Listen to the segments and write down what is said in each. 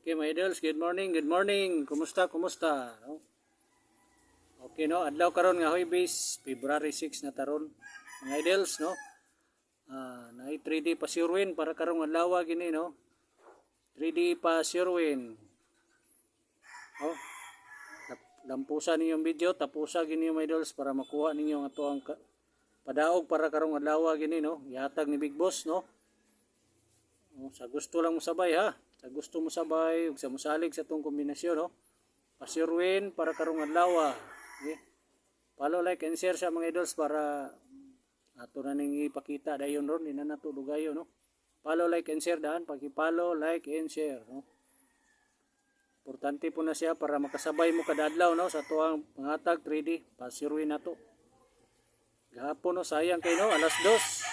Okay, my idols, good morning, good morning. Kumusta, kumusta? No? Okay, no, adlaw karon nga Huwebes, February 6 na taron. Mga idols, no? Na 3D pa sirwin para karong adlaw gini, no? 3D pa sirwin. Oh, lampusan ninyong video, tapusa gini mga idols para makuha ninyo ang ato ang padaog para karong adlaw gini, no? Yatag ni Big Boss, no? Sa gusto lang mo sabay ha. Sa gusto mo sabay ug sa musalig sa tong kombinasyon no. Pasirwin para karong adlaw. Okay? Follow, like and share sa mga idols para ato na ning ipakita dayon ron di na nato dugayo no. Follow, like and share daan, paki-follow, like and share no. Importante po na siya para makasabay mo kada adlaw no sa tuang pangatag 3D pasirwin nato. Gahapon no sayang kay no alas 2.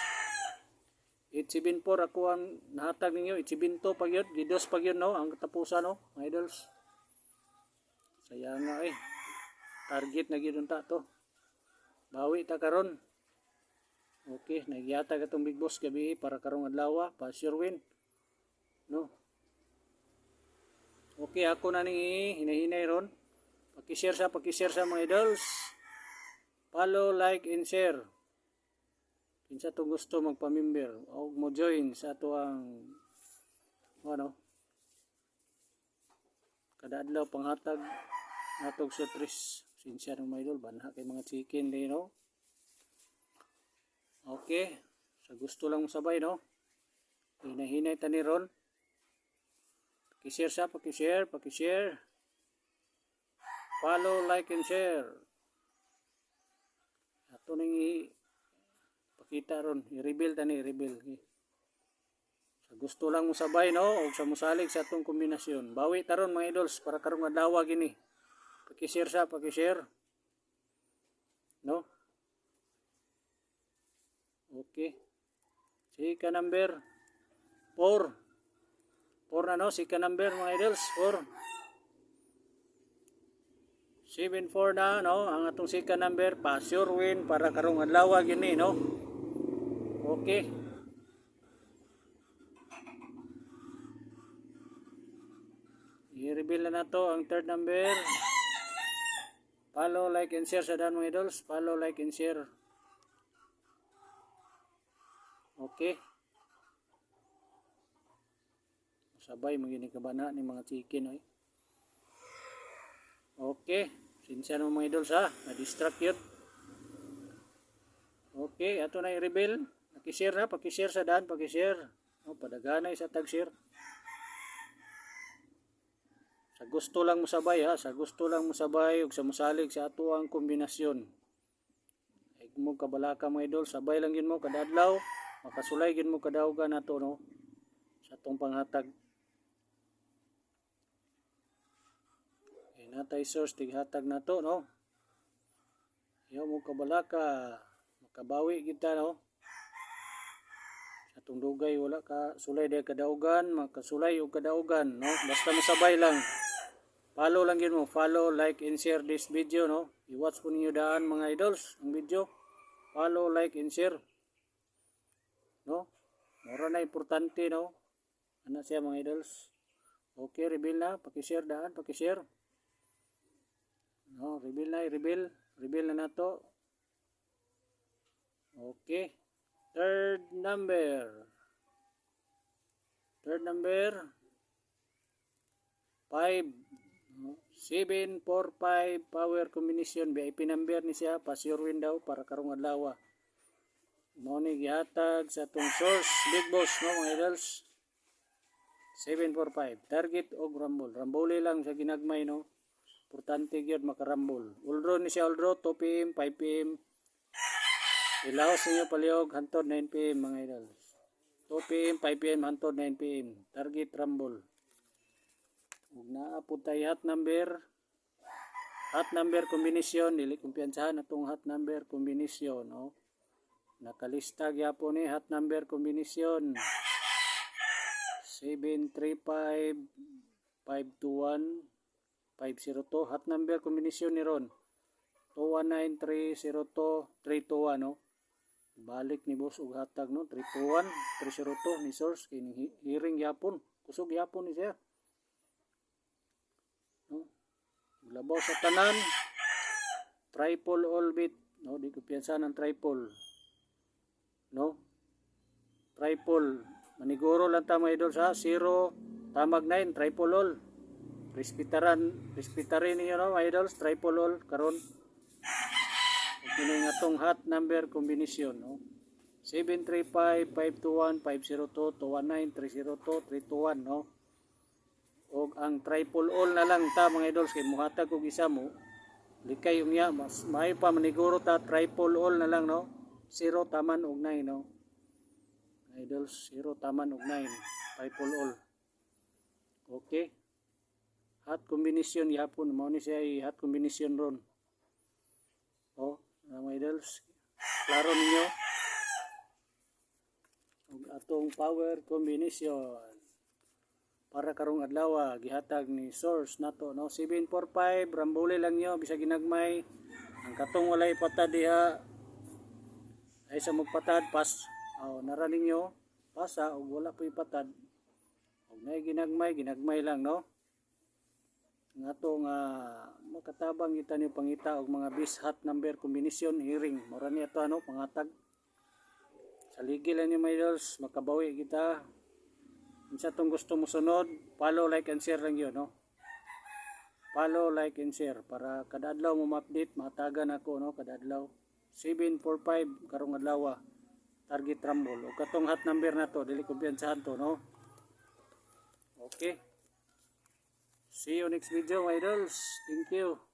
874 ako ang nahatag ninyo, 872 pag yun, gidos pag yun no, ang katapusan no, mga idols. Sayang nga target na gidon ta to. Bawi ta karon. Okay, nagyatag atong Big Boss gabi para karong adlaw, pa sure win. No. Okay, ako na ni hinahinay ron. Paki-share sa mga idols. Follow, like and share. Kinsa to gusto magpa-member o mo join sa ato ang ano kada adlaw panghatag natog sutris sinsya ng mga idol banha kay mga chicken din no. Okay, sa gusto lang mo sabay no, hinahinay tani ron. Paki-share sa paki-share, follow, like and share. Ato ning kita ron, i-reveal tani, i-reveal. Sa gusto lang mo sabay no, o sa musalig sa atong kombinasyon. Bawi taron mga idols para karong adlaw gini. Paki-share sa, paki-share. No? Okay. Sika number 4. 4 na no, sika number mga idols, 4. 7-4 na no, ang atong sika number pa sure win para karong adlaw gini no. Okay. I-reveal na to ang third number. Follow, like and share sa daan mga idols. Follow, like and share. Okay. Sabay magini kabana ni mga chicken oy. Okay. Sinsya mo mga idols ha. Na-distract yun. Okay. Ato na i-reveal. Paki-share ha. Paki-share sa daan. Paki-share. Padaganay sa tag-share. Sa gusto lang mo sabay ha. Sa gusto lang mo sabay ug sa musalig sa ato ang kombinasyon. Ay mo kabalaka mga idol. Sabay lang yun mo kada adlaw. Makasulay yun mo kadaugan nato no. Sa atong panghatag. Natay source tighatag na to no. Yaw mo kabalaka makabawi kita no. Sa atong dugay wala ka sulay day kadaugan, makasulay og kadaugan no. Basta masabay lang. Follow lang yun mo, follow, like and share this video no. I-watch po ninyo daan mga idols ang video. Follow, like and share. No? Mura na importante no. Ano siya mga idols. Okay, reveal na, paki-share daan, paki-share. No, reveal na, reveal na nato. Okay. Third number 5 745 power combination VIP number ni siya pa sure win daw para karong adlaw. Mo ni gihatag sa tong source Big Boss no mga idols. 745 target og rumble. Rumble lang sa ginagmay no. Importante gyud makarambol. Ulro ni siya ulro 2 PM, 5 PM. Ilaos ninyo paliog hantod 9 PM mga idols. 2 PM, 5 PM hantod 9 PM. Target rumble. Ug naa pud tay hot number combination dili kumpiyansahan atong hot number combination no. Nakalista gyapon ni hot number combination. 735 521 502 hot number combination ni ron 219 302 321 no. Balik ni boss og hatag no 321 302 ni source kini hearing yapon kusog yapon ni siya Labaw sa tanan. Triple all bit, no? Di ko piyansa ng triple. No? Triple. Maniguro lang ta mga idol sa 0, tamag 9, triple all. Respetarin niyo no mga idols, triple all karon. Kini nga tong hot number combination, no? 735-521-502-219-302-321, no? O ang triple all na lang ta mga idols kay muhatag og isa mo. Likay yung niya, mas may pa maniguro ta triple all na lang, no? 0 taman og 9, no? Idols 0 taman og 9, triple all. Okay. Hot combination yapon mao ni siya hot combination ron. Oh, mga idols, klaro ninyo. Ug atong power combination para karong adlaw gihatag ni source nato, no? 745 rambole lang nyo bisag ginagmay. Ang katong walay patad diha ay sa magpatad pas nara ninyo pasa ug wala po'y patad. Ug nay ginagmay lang, no? Nga to nga makatabang kita ni pangita og mga bis hot number combination hearing mura ni ato ano pangatag sa ligil lang ni my idols, makabawi kita. Unsa tong gusto mo sunod, follow, like and share lang yun, no? Follow, like and share para kada adlaw mo ma-update, matagan ako, no? Kada adlaw 745 karong adlaw target rumble o katong hot number na to dili ko biyansahan to, no? Okay. See you next video, my idols. Thank you.